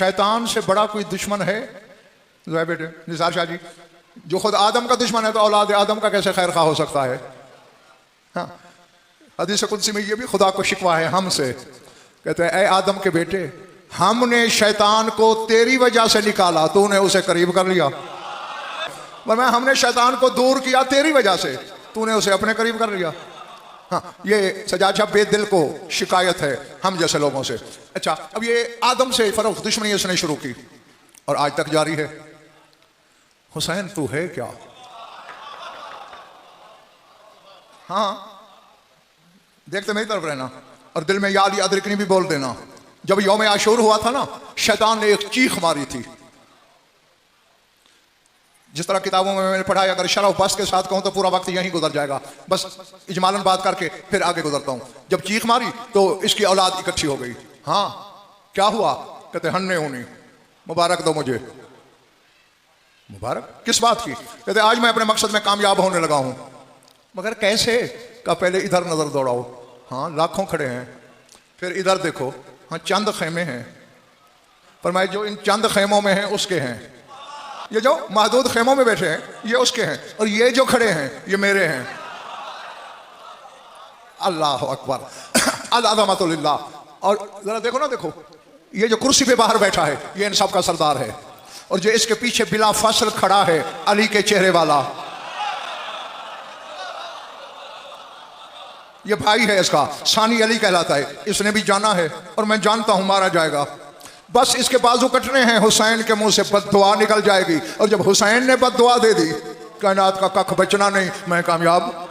शैतान से बड़ा कोई दुश्मन है बेटे निसार शाह जी? जो खुद आदम का दुश्मन है तो औलाद आदम का कैसे खैर खा हो सकता है? हाँ, हदीस कुदसी में ये भी खुदा को शिकवा है हमसे, कहते हैं ऐ आदम के बेटे, हमने शैतान को तेरी वजह से निकाला, तूने उसे करीब कर लिया। वरना हमने शैतान को दूर किया तेरी वजह से, तूने उसे अपने करीब कर लिया। हाँ, ये सजाद शाह बेदिल को शिकायत है हम जैसे लोगों से। अच्छा, अब ये आदम से फरोख्त दुश्मनी इसने शुरू की और आज तक जारी है। हुसैन तू है क्या? हाँ, देखते मेरी तरफ रहना और दिल में याद अदरिकनी भी बोल देना। जब यौम आशूर हुआ था ना, शैतान ने एक चीख मारी थी। जिस तरह किताबों में मैंने पढ़ा है, अगर शरफ बस के साथ कहूं तो पूरा वक्त यहीं गुजर जाएगा, बस इजमालन बात करके फिर आगे गुजरता हूं। जब चीख मारी तो इसकी औलाद इकट्ठी हो गई। हाँ, क्या हुआ? कहते हन्ने होनी, मुबारक दो मुझे। मुबारक किस बात की? कहते आज मैं अपने मकसद में कामयाब होने लगा हूं। मगर कैसे? का पहले इधर नजर दौड़ाओ। हाँ, लाखों खड़े हैं। फिर इधर देखो, हाँ चंद खेमे हैं। पर मैं जो इन चंद खेमों में हैं उसके हैं, ये जो महदूद खेमों में बैठे हैं ये उसके हैं, और ये जो खड़े हैं ये मेरे हैं। अल्लाह अकबर, अल-अज़मतुलिल्लाह। और जरा देखो ना, देखो ये जो कुर्सी पे बाहर बैठा है ये इन सब का सरदार है, और जो इसके पीछे बिला फसल खड़ा है अली के चेहरे वाला, ये भाई है इसका, सानी अली कहलाता है। इसने भी जाना है और मैं जानता हूं मारा जाएगा। बस इसके बाजू कटने हैं, हुसैन के मुंह से बद्दुआ निकल जाएगी। और जब हुसैन ने बद्दुआ दे दी, कायनात का कख बचना नहीं, मैं कामयाब।